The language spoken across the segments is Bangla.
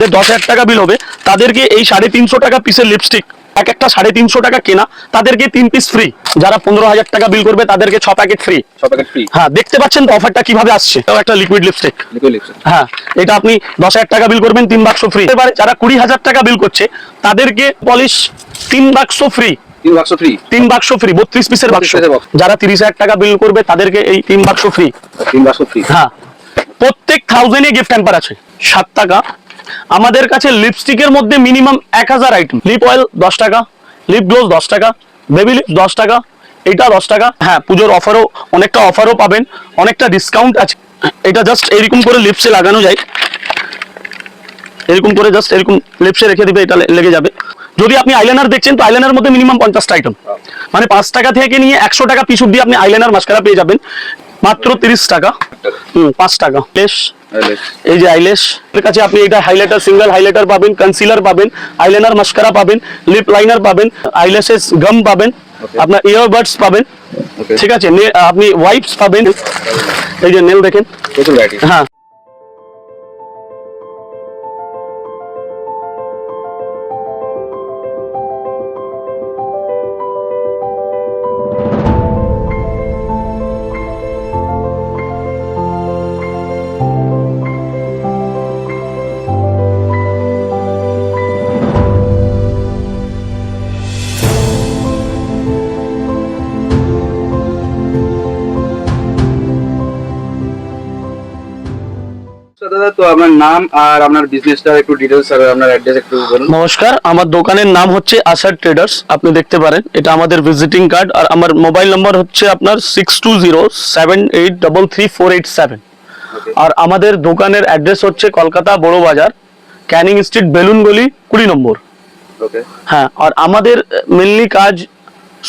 10,000 টাকা বিল হবে তাদেরকে এই 350 টাকা পিসের লিপস্টিক এক একটা 350 টাকা কেনা তাদেরকে 3 পিস ফ্রি। যারা 15,000 টাকা বিল করবে তাদেরকে 6 প্যাকেট ফ্রি। হ্যাঁ, দেখতে পাচ্ছেন তো অফারটা কিভাবে আসছে। এটাও একটা লিকুইড লিপস্টিক। হ্যাঁ, এটা আপনি 10,000 টাকা বিল করবেন 3 বাক্স ফ্রি। এবারে যারা 20,000 টাকা বিল করছে তাদেরকে পলিশ 3 বাক্স ফ্রি। 3 বাক্স ফ্রি 32 পিসের বাক্স। যারা 30,000 টাকা বিল করবে তাদেরকে এই 3 বাক্স ফ্রি। হ্যাঁ, প্রত্যেক 1000 এ গিফট হ্যাম্পার আছে 7 টাকা। আমাদের কাছে লিপস্টিকের মধ্যে মিনিমাম 1000 আইটেম। লিপ অয়েল 10 টাকা, লিপ গ্লোজ 10 টাকা, বেবি লিপস 10 টাকা, এটা 10 টাকা। হ্যাঁ, পুজোর অফারও অনেকটা অফারও পাবেন, অনেকটা ডিসকাউন্ট আছে। এটা জাস্ট এরকম করে লিপসে লাগানো যায়, এরকম করে জাস্ট এরকম লিপসে রেখে দিবে, এটা লেগে যাবে। যদি আপনি আইলাইনার দেখছেন তো আইলাইনার মধ্যে মিনিমাম 50টা আইটেম, মানে 5 টাকা থেকে নিয়ে 100 টাকা পিস অব্দি আপনি আইলাইনার মাস্কারা পেয়ে যাবেন মাত্র 30 টাকা। 5 টাকা। এই যে আইলেশ, এর কাছে আপনি এটা হাইলাইটার, সিঙ্গেল হাইলাইটার পাবেন, কনসিলার পাবেন, আইলাইনার মাস্কারা পাবেন, লিপ লাইনার পাবেন, আইল্যাশেস গাম পাবেন, আপনার ইয়ারবাডস পাবেন, ঠিক আছে, আপনি ওয়াইপস পাবেন। এই যে নেল দেখেন, হ্যাঁ দাদা, তো আপনার নাম আর আপনার বিজনেসটা একটু ডিটেইলস আর আপনার অ্যাড্রেস একটু বলুন। নমস্কার, আমার দোকানের নাম হচ্ছে আসাদ ট্রেডার্স। আপনি দেখতে পারেন, এটা আমাদের ভিজিটিং কার্ড। আর আমার মোবাইল নাম্বার হচ্ছে আপনার 6207833487। আর আমাদের দোকানের অ্যাড্রেস হচ্ছে কলকাতা বড় বাজার, ক্যানিং স্ট্রিট, বেলুন গলি 20 নম্বর। হ্যাঁ, আর আমাদের মেনলি কাজ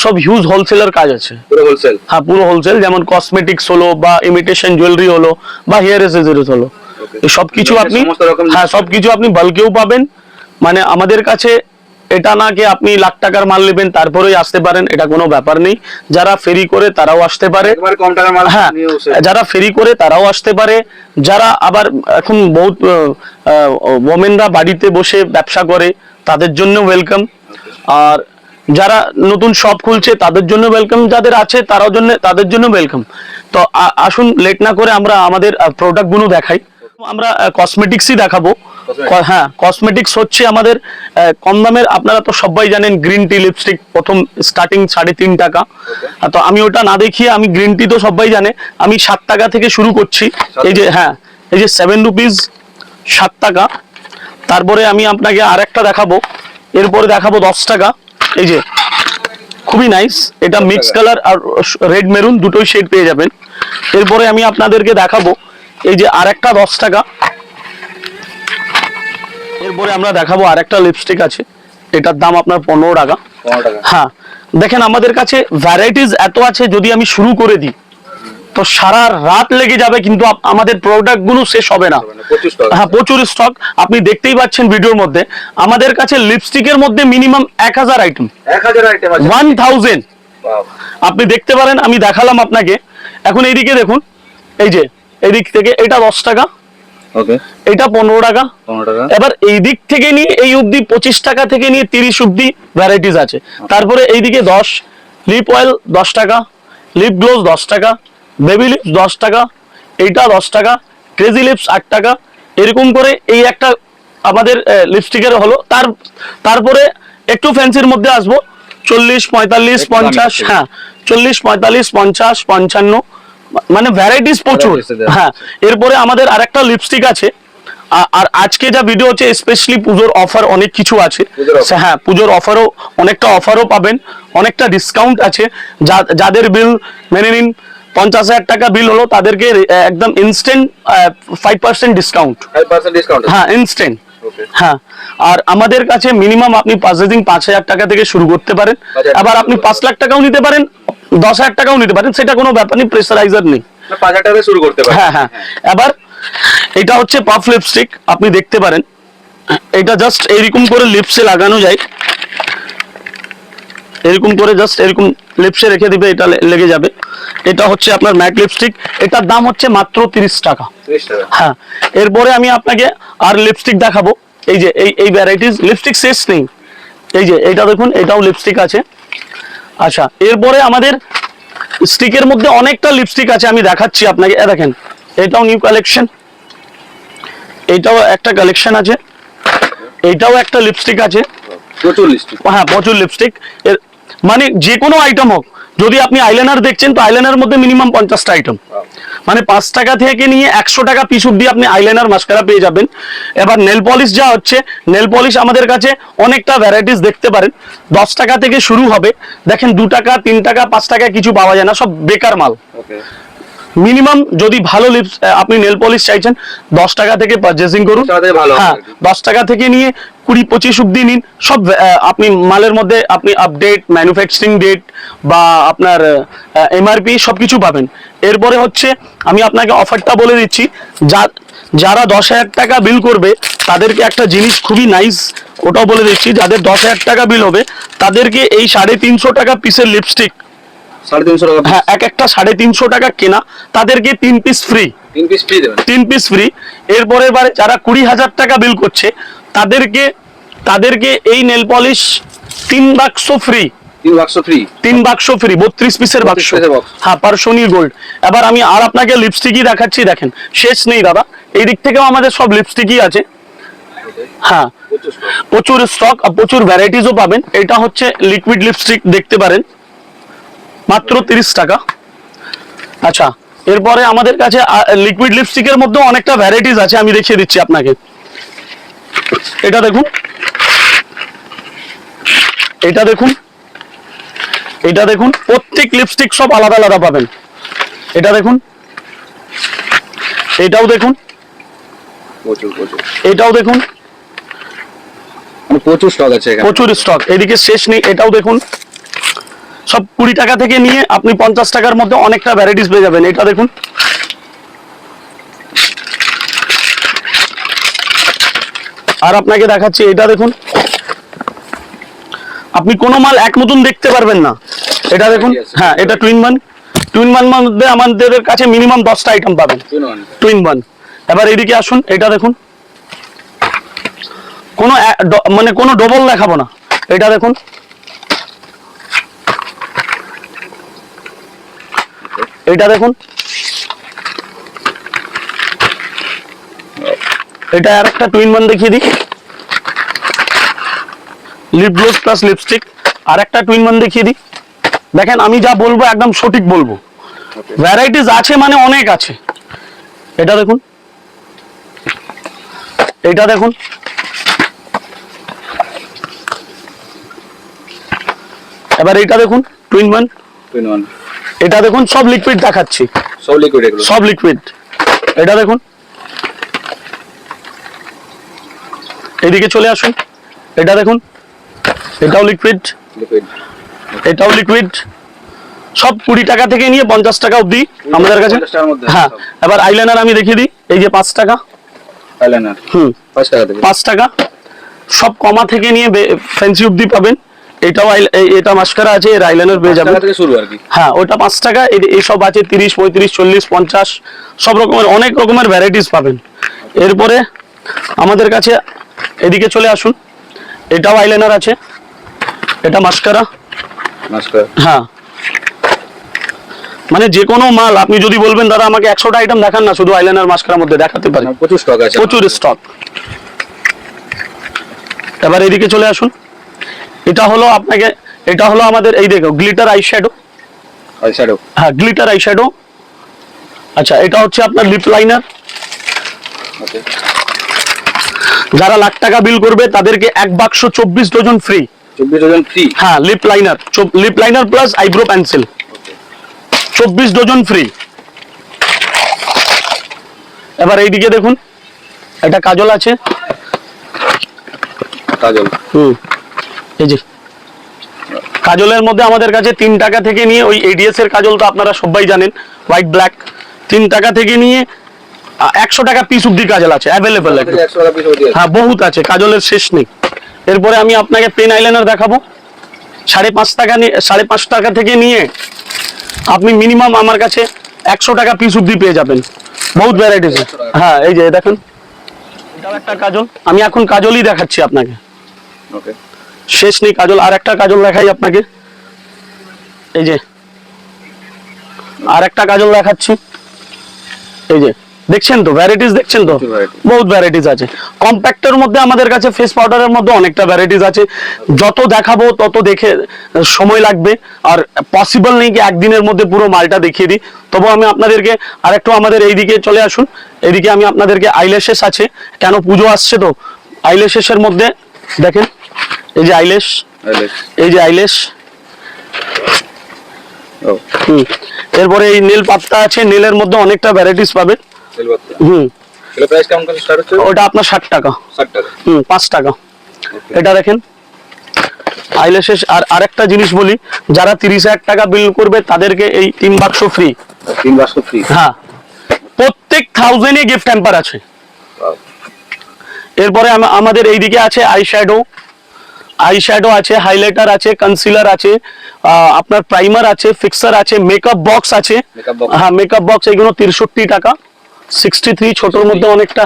সব হিউজ হোলসেলার কাজ আছে। পুরো হোলসেল? হ্যাঁ, পুরো হোলসেল। যেমন কসমেটিক্স হলো, বা ইমিটেশন জুয়েলারি হলো, বা হেয়ার অ্যাসেসরিজ হলো, সবকিছু আপনি, হ্যাঁ সবকিছু আপনি বাল্কেও পাবেন। মানে আমাদের কাছে এটা না কি আপনি লাখ টাকার মাল নেবেন তারপরেই আসতে পারেন, এটা কোনো ব্যাপার নেই। যারা ফেরি করে তারাও আসতে পারে, কম টাকার মাল। হ্যাঁ, যারা ফেরি করে তারাও আসতে পারে। যারা আবার এখন বহুত ওমেনরা বাড়িতে বসে ব্যবসা করে তাদের জন্য ওয়েলকাম। আর যারা নতুন শপ খুলছে তাদের জন্য ওয়েলকাম, যাদের আছে তারাও জন্য, তাদের জন্য ওয়েলকাম। তো আসুন লেট না করে আমরা আমাদের প্রোডাক্টগুলো দেখাই। আমরা কসমেটিক্সই দেখাবো। হ্যাঁ, কসমেটিক্স হচ্ছে আমাদের কম দামের। আপনারা তো সবাই জানেন গ্রিন টি লিপস্টিক প্রথম স্টার্টিং 3.5 টাকা। তো আমি ওটা না দেখিয়ে, আমি গ্রিন টি তো সবাই জানে, আমি 7 টাকা থেকে শুরু করছি। এই যে হ্যাঁ, এই যে 7 রুপিস 7 টাকা। তারপরে আমি আপনাকে আরেকটা দেখাবো, এরপরে দেখাবো 10 টাকা। এই যে খুবই নাইস, এটা মিক্স কালার আর রেড মেরুন দুটোই শেড পেয়ে যাবেন। এরপরে আমি আপনাদেরকে দেখাবো এই যে আরেকটা 10 টাকা। এরপরে আমরা দেখাবো আরেকটা লিপস্টিক আছে, এটার দাম আপনার 15 টাকা। হ্যাঁ, দেখেন আমাদের কাছে ভ্যারাইটিস এত আছে, যদি আমি শুরু করে দিই তো সারা রাত লেগে যাবে, কিন্তু আমাদের প্রোডাক্ট গুলো শেষ হবে না। হ্যাঁ, প্রচুর স্টক। আপনি দেখতেই পাচ্ছেন ভিডিওর মধ্যে আমাদের কাছে লিপস্টিকের মধ্যে মিনিমাম 1000 আইটেম। 1000 আপনি দেখতে পারেন, আমি দেখালাম আপনাকে। এখন এইদিকে দেখুন, এই যে এইদিক থেকে এটা 10 টাকা, এটা 15 টাকা। এবার এই দিক থেকে নিয়ে এই অবধি 25 টাকা থেকে নিয়ে 30 অবধি ভ্যারাইটিস আছে। তারপরে এইদিকে 10, লিপ অয়েল 10 টাকা, লিপ গ্লোজ 10 টাকা, বেবি লিপস 10 টাকা, এইটা 10 টাকা, ক্রেজি লিপস 8 টাকা। এরকম করে এই একটা আমাদের লিপস্টিকের হলো। তারপরে একটু ফ্যান্সির মধ্যে আসবো, 40, 45, 50। হ্যাঁ, 40, 45, 50, 55, মানে ভ্যারাইটিস প্রচুর। হ্যাঁ, এরপরে আমাদের আরেকটা লিপস্টিক আছে। আর আজকে যা ভিডিও হচ্ছে স্পেশালি পুজোর অফার অনেক কিছু আছে। হ্যাঁ, পুজোর অফারও অনেকটা অফারও পাবেন, অনেকটা ডিসকাউন্ট আছে। যাদের বিল মেনে নিন 50,000 টাকা বিল হলো তাদেরকে একদম ইনস্ট্যান্ট 5% ডিসকাউন্ট। হ্যাঁ, ইনস্ট্যান্ট। হ্যাঁ, আর আমাদের কাছে মিনিমাম আপনি পারচেজিং 5,000 টাকা থেকে শুরু করতে পারেন। আবার আপনি 5 লাখ টাকাও নিতে পারেন, 10,000 টাকাও নিতে পারেন, সেটা কোনো ব্যাপার নেই, প্রেসারাইজার নেই। 5,000 টাকা শুরু করতে পারেন। হ্যাঁ হ্যাঁ। এবার এটা হচ্ছে পাফ লিপস্টিক, আপনি দেখতে পারেন। এটা জাস্ট এরকম করে লিপসে লাগানো যায়, এরকম করে জাস্ট এরকম লিপসে রেখে দিবে, এটা লেগে যাবে। এটা হচ্ছে আপনার ম্যাট লিপস্টিক, এটার দাম হচ্ছে মাত্র 30 টাকা। হ্যাঁ, এরপরে আমি আপনাকে আর লিপস্টিক দেখাবো। এই যে এই ভ্যারাইটিস লিপস্টিক শেষ নেই। এই যে এটা দেখুন, এটাও লিপস্টিক আছে। আচ্ছা, এরপরে আমাদের স্টিকের মধ্যে অনেকটা লিপস্টিক আছে, আমি দেখাচ্ছি আপনাকে। দেখেন, এটাও নিউ কালেকশন, এটাও একটা কালেকশন আছে, এটাও একটা লিপস্টিক আছে। প্রচুর লিপস্টিক, হ্যাঁ প্রচুর লিপস্টিক। এর মানে যে কোনো আইটেম হোক, যদি আপনি আইলাইনার দেখছেন তো আইলাইনার মধ্যে মিনিমাম 50টা আইটেম, মানে 5 টাকা থেকে নিয়ে 100 টাকা পিস অব্দি আপনি আইলাইনার মাস্কারা পেয়ে যাবেন। এবার নেল পলিশ যা হচ্ছে, নেল পলিশ আমাদের কাছে অনেকটা ভ্যারাইটিস দেখতে পারেন। 10 টাকা থেকে শুরু হবে। দেখেন 2 টাকা 3 টাকা 5 টাকা কিছু পাওয়া যায় না, সব বেকার মাল। ওকে, মিনিমাম যদি ভালো লিপস আপনি নেল পলিশ চাইছেন 10 টাকা থেকে পারচেজিং করুন। ভালো, হ্যাঁ 10 টাকা থেকে নিয়ে 20-25 অব্দি নিন। সব আপনি মালের মধ্যে আপনি আপডেট, ম্যানুফ্যাকচারিং ডেট বা আপনার এমআরপি সবকিছু পাবেন। এরপরে হচ্ছে আমি আপনাকে অফারটা বলে দিচ্ছি, যারা 10,000 টাকা বিল করবে তাদেরকে একটা জিনিস খুবই নাইস, ওটাও বলে দিচ্ছি। যাদের 10,000 টাকা বিল হবে তাদেরকে এই 350 টাকা পিসের লিপস্টিক, 350 টাকা, হ্যাঁ এক একটা 350 টাকা কেনা, তাদেরকে 3 পিস ফ্রি, 3 পিস ফ্রি দেবেন। 3 পিস ফ্রি। এরপরে বারে যারা 20,000 টাকা বিল করছে তাদেরকে এই নেল পলিশ 3 বাক্স ফ্রি, 3 বাক্স ফ্রি, 3 বাক্স ফ্রি, 32 পিসের বাক্স। 32 পিসের বাক্স। হ্যাঁ পারসোনি গোল্ড। এবার আমি আর আপনাকে লিপস্টিকই দেখাচ্ছি, দেখেন শেষ নেই দাদা, এই দিক থেকেও আমাদের সব লিপস্টিকই আছে। হ্যাঁ প্রচুর স্টক আর প্রচুর ভ্যারাইটিসও পাবেন। এটা হচ্ছে লিকুইড লিপস্টিক, দেখতে পারেন মাত্র 30 টাকা। আচ্ছা, এরপরে আমাদের কাছে লিকুইড লিপস্টিকের মধ্যে অনেকটা ভ্যারাইটিস আছে, আমি দেখিয়ে দিচ্ছি আপনাকে। এটা দেখুন, এটা দেখুন, এটা দেখুন, প্রত্যেক লিপস্টিক সব আলাদা আলাদা পাবেন। এটা দেখুন, এটাও দেখুন, প্রচুর প্রচুর, এটাও দেখুন, মানে প্রচুর স্টক আছে এখানে। প্রচুর স্টক, এদিকে শেষ নেই। এটাও দেখুন, সব 20 টাকা থেকে নিয়ে আপনি 50 টাকার মধ্যে অনেকটা ভ্যারাইটিস পেয়ে যাবেন। এটা দেখুন, আর আপনাকে দেখাচ্ছি, এটা দেখুন, আপনি কোনো মাল এক মতন দেখতে পারবেন না। এটা দেখুন, হ্যাঁ এটা টুইন ওয়ান মধ্যে আমাদের কাছে মিনিমাম 10টা আইটেম পাবেন, টুইন ওয়ান। এবার এদিকে আসুন, এটা দেখুন, মানে কোনো ডবল দেখাবো না। এটা দেখুন, এটা দেখুন, এটা আর একটা টুইন ওয়ান দেখিয়ে দিই, লিপ গ্লোস প্লাস লিপস্টিক। আর একটা টুইন ওয়ান দেখিয়ে দিই। দেখেন আমি যা বলবো একদম সঠিক বলবো, ভ্যারাইটিস আছে মানে অনেক আছে। এটা দেখুন, এটা দেখুন, এবার এটা দেখুন, টুইন ওয়ান। এটা দেখুন, সব লিকুইড দেখাচ্ছি, সব লিকুইড, এগুলো সব লিকুইড। এটা দেখুন, এদিকে চলে আসুন, এটা দেখুন, এটাও লিকুইড, লিকুইড, এটাও লিকুইড। সব 20 টাকা থেকে নিয়ে 50 টাকা অবধি আমাদের কাছে। 50 টাকার মধ্যে। হ্যাঁ, এবার আইলাইনার আমি দেখিয়ে দিই। এই যে 5 টাকা, আইলাইনার 5 টাকা থেকে, 5 টাকা। সব কমা থেকে নিয়ে ফ্যান্সি অবধি পাবেন। এটাও এটা মাস্কারা আছে, এর আইলাইনার পেয়ে 5 যাবেন। টাকা থেকে শুরু আর কি। হ্যাঁ ওটা 5 টাকা। এই সব আছে 30, 35, 40, 50, সব রকমের অনেক রকমের ভ্যারাইটিস পাবেন। এরপরে আমাদের কাছে এদিকে চলে আসুন, এটাও আইলাইনার আছে, এটা মাস্কারা। হ্যাঁ মানে যে কোনো মাল আপনি যদি বলবেন দাদা আমাকে 100টা আইটেম দেখান না, শুধু আইলাইনার মাস্কারার মধ্যে দেখাতে পারি, প্রচুর স্টক আছে, প্রচুর স্টক। এবার এদিকে চলে আসুন, এটা হলো আপনাকে, এটা হলো আমাদের এই দেখো গ্লিটার আইশ্যাডো। আইশ্যাডো, হ্যাঁ গ্লিটার আইশ্যাডো। আচ্ছা, এটা হচ্ছে আপনার লিপ লাইনার। ওকে, যারা লাখ টাকা বিল করবে তাদেরকে 1 বাক্স 24 ডজন ফ্রি। 24 ডজন ফ্রি, হ্যাঁ lip liner plus eyebrow pencil 24 dozen free. এবার এইদিকে দেখুন, এটা কাজল আছে, কাজল, এই যে কাজলের মধ্যে আমাদের কাছে 3 টাকা থেকে নিয়ে ওই এডিএস এর কাজল তো আপনারা সবাই জানেন, হোয়াইট ব্ল্যাক। 3 টাকা থেকে নিয়ে 100 টাকা পিস অব্দি কাজল আছে অ্যাভেলেবেল। 100 টাকা পিস অবধি আছে। হ্যাঁ বহুত আছে, কাজলের শেষ নেই। এরপরে আমি আপনাকে পেন আইলাইনার দেখাবো। 5.5 টাকা থেকে নিয়ে আপনি মিনিমাম আমার কাছে 100 টাকা পিস অব্দি পেয়ে যাবেন, বহুত ভ্যারাইটিস। হ্যাঁ এই যে দেখেন, এটাও একটা কাজল, আমি এখন কাজলই দেখাচ্ছি আপনাকে, ওকে শেষ নেই কাজল। আর একটা কাজল দেখাই আপনাকে, এই যে আর একটা কাজল দেখাচ্ছি, এই যে দেখছেন তো ভ্যারাইটিস, দেখছেন তো বহুত ভ্যারাইটিস আছে। কম্প্যাক্টের মধ্যে আমাদের কাছে ফেস পাউডারের মধ্যে অনেকটা ভ্যারাইটিস আছে, যত দেখাবো তত দেখে সময় লাগবে, আর পসিবল নেই কি একদিনের মধ্যে পুরো মালটা দেখিয়ে দিই। তবু আমি আপনাদেরকে আর একটু আমাদের এইদিকে চলে আসুন, এইদিকে আমি আপনাদেরকে আইল্যাশেস আছে, কেন পুজো আসছে তো আইল্যাশেসের মধ্যে দেখেন, এই যে আইল্যাশ, এই যে আইল্যাশ, এরপরে এই নেল পাত্তা আছে, নেলের মধ্যে অনেকটা ভ্যারাইটিস পাবেন। এর প্রাইস কেমন করে স্টার্ট হচ্ছে? ওটা আপনার 60 টাকা। 60 টাকা? 5 টাকা। এটা দেখেন আইল্যাশেস। আর আরেকটা জিনিস বলি, যারা 30,000 টাকা বিল করবে তাদেরকে এই 3 বাক্স ফ্রি। 3 বাক্স ফ্রি? হ্যাঁ, প্রত্যেক 1000 এ গিফট হ্যাম্পার আছে। এরপরে আমাদের এইদিকে আছে আইশ্যাডো আছে, হাইলাইটার আছে, কনসিলার আছে, আপনার প্রাইমার আছে, ফিক্সার আছে, মেকআপ বক্স আছে। হ্যাঁ, মেকআপ বক্স এগুলো 63 টাকা, 63। ছোটর মধ্যে অনেকটা,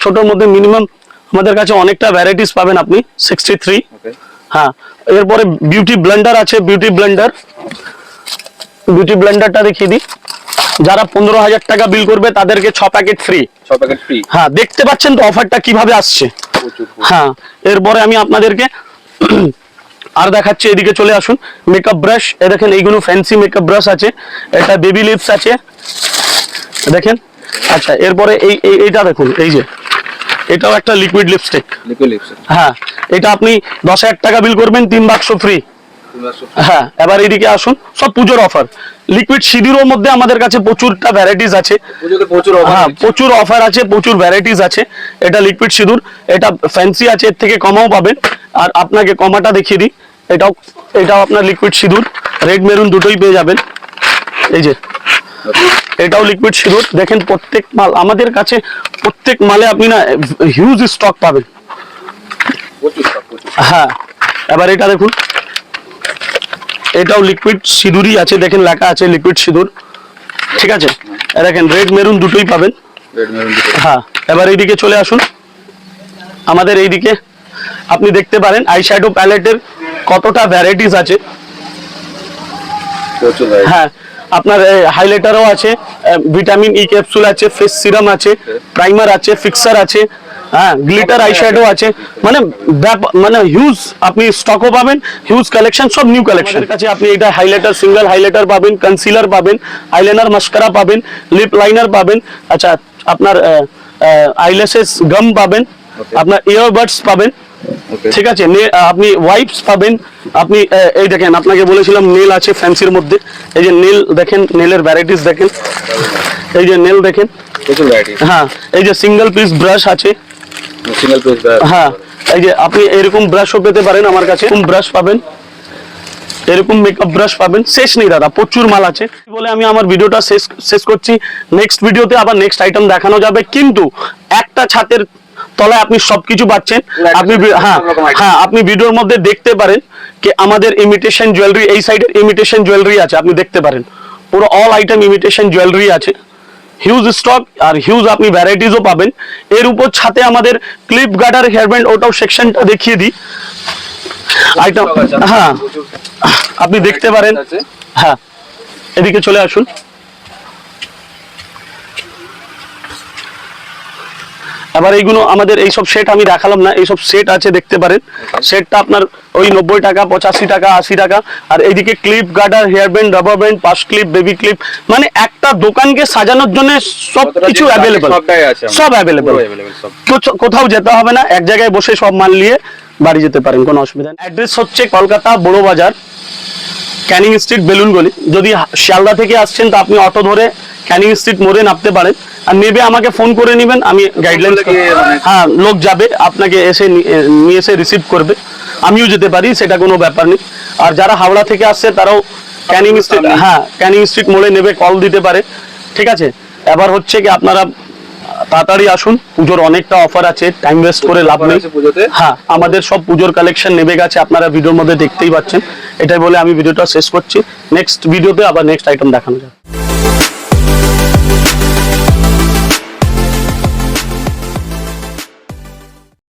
ছোটর মধ্যে মিনিমাম আমাদের কাছে অনেকটা ভ্যারাইটিস পাবেন আপনি, 63। হ্যাঁ, এরপরে বিউটি ব্লেন্ডার আছে, বিউটি ব্লেন্ডারটা দেখিয়ে দিই। যারা 15,000 টাকা বিল করবে তাদেরকে 6 প্যাকেট ফ্রি। 6 packet free? হ্যাঁ, দেখতে পাচ্ছেন তো অফারটা কিভাবে আসছে। হ্যাঁ, এরপরে আমি আপনাদেরকে আর দেখাচ্ছি, এদিকে চলে আসুন। মেকআপ ব্রাশ, এ দেখেন এইগুলো ফ্যান্সি মেকআপ ব্রাশ আছে, এটা বেবি লিপস আছে দেখেন। আচ্ছা, এরপরে এইটা দেখুন, এই যে এটাও একটা লিকুইড লিপস্টিক। হ্যাঁ, এটা আপনি 10,000 টাকা বিল করবেন 3 বাক্স ফ্রি। হ্যাঁ, এবার এইদিকে আসুন, সব পুজোর অফার। লিকুইড সিঁদুরের মধ্যে আমাদের কাছে প্রচুরটা ভ্যারাইটিস আছে। হ্যাঁ, প্রচুর অফার আছে, প্রচুর ভ্যারাইটিস আছে। এটা লিকুইড সিঁদুর, এটা ফ্যান্সি আছে, এর থেকে কমাও পাবেন। আর আপনাকে কমাটা দেখিয়ে দিই, এটাও আপনার লিকুইড সিঁদুর, রেড মেরুন দুটোই পেয়ে যাবেন। এই যে এটাও লিকুইড সিঁদুর দেখেন। প্রত্যেক মাল আমাদের কাছে, প্রত্যেক মালে আপনি না হিউজ স্টক পাবেন। হ্যাঁ, এবার এটা দেখুন, এটাও লিকুইড সিঁদুরই আছে, দেখেন লেখা আছে লিকুইড সিঁদুর, ঠিক আছে। দেখেন রেড মেরুন দুটোই পাবেন। হ্যাঁ, এবার এইদিকে চলে আসুন, আমাদের এইদিকে আপনি দেখতে পারেন আইশ্যাডো প্যালেটের কতটা ভ্যারাইটিস আছে। হ্যাঁ, আপনার হাইলাইটারও আছে, ভিটামিন ই ক্যাপসুল আছে, ফেস সিরাম আছে, প্রাইমার আছে, ফিক্সার আছে, হ্যাঁ, গ্লিটার আইশ্যাডো আছে, মানে হিউজ আপনি স্টকও পাবেন, হিউজ কালেকশন, সব নিউ কালেকশন কাছে। আপনি এটা হাইলাইটার, সিঙ্গেল হাইলাইটার পাবেন, কনসিলার পাবেন, আইলাইনার মাস্কারা পাবেন, লিপ লাইনার পাবেন, আচ্ছা আপনার আইল্যাশেস গাম পাবেন, আপনার ইয়ারবাডস পাবেন, ঠিক আছে। আপনি ওয়াইপস পাবেন, আপনি এই দেখেন আপনাকে বলেছিলাম নেল আছে ফ্যান্সির মধ্যে, এই যে নেল দেখেন, নেলের ভ্যারাইটিস দেখেন, এই যে নেল দেখেন। হ্যাঁ, এই যে সিঙ্গেল পিস ব্রাশ আছে, হ্যাঁ, এই যে আপনি এরকম ব্রাশও পেতে পারেন আমার কাছে, ব্রাশ পাবেন, এরকম মেকআপ ব্রাশ পাবেন। শেষ নেই দাদা, প্রচুর মাল আছে বলে আমি আমার ভিডিওটা শেষ করছি। নেক্সট ভিডিওতে আবার নেক্সট আইটেম দেখানো যাবে, কিন্তু একটা ছাদের তলায় আপনি সবকিছু পাচ্ছেন। আপনি আপনি ভিডিওর মধ্যে দেখতে পারেন যে আমাদের ইমিটেশন জুয়েলারি, এই সাইডের ইমিটেশন জুয়েলারি আছে, আপনি দেখতে পারেন পুরো অল আইটেম ইমিটেশন জুয়েলারি আছে, হিউজ স্টক আর হিউজ আপনি ভ্যারাইটিসও পাবেন। এর উপর ছাতে আমাদের ক্লিপ গার্ডার, হেয়ার ব্যান্ড, ওটাও সেকশনটা দেখিয়ে দিই আইটেম। হ্যাঁ, আপনি দেখতে পারেন। হ্যাঁ, এদিকে চলে আসুন। এবার এইগুলো আমাদের এইসব সেট আমি দেখালাম না, এইসব সেট আছে দেখতে পারেন। সেটটা আপনার ওই 90 টাকা, 85 টাকা, 80 টাকা। আর এইদিকে ক্লিপ গার্ডার, হেয়ার ব্যান্ড, রাবার ব্যান্ড, পাশ ক্লিপ, বেবি ক্লিপ, মানে একটা দোকানকে সাজানোর জন্য সবকিছু অ্যাভেলেবল, সব অ্যাভেলেবল, কোথাও যেতে হবে না, এক জায়গায় বসে সব মাল নিয়ে বাড়ি যেতে পারেন, কোনো অসুবিধা নেই। অ্যাড্রেস হচ্ছে কলকাতা বড় বাজার, ক্যানিং স্ট্রিট, বেলুন গলি। যদি শিয়ালদা থেকে আসছেন তো আপনি অটো ধরে ক্যানিং স্ট্রিট মোড়ে নামতে পারেন, আর নেবে আমাকে ফোন করে নেবেন, আমি গাইডলাইন, হ্যাঁ লোক যাবে আপনাকে এসে নিয়ে এসে রিসিভ করবে, আমিও যেতে পারি, সেটা কোনো ব্যাপার নেই। আর যারা হাওড়া থেকে আসছে তারাও ক্যানিং স্ট্রিট, হ্যাঁ ক্যানিং স্ট্রিট মোড়ে নেবে, কল দিতে পারে, ঠিক আছে। এবার হচ্ছে কি আপনারা তাড়াতাড়ি আসুন, পুজোর অনেকটা অফার আছে, টাইম ওয়েস্ট করে লাভ নেই। হ্যাঁ, আমাদের সব পুজোর কালেকশন নেমে গেছে, আপনারা ভিডিওর মধ্যে দেখতেই পাচ্ছেন। এটাই বলে আমি ভিডিওটা শেষ করছি। নেক্সট ভিডিওতে আবার নেক্সট আইটেম দেখানো যাবে।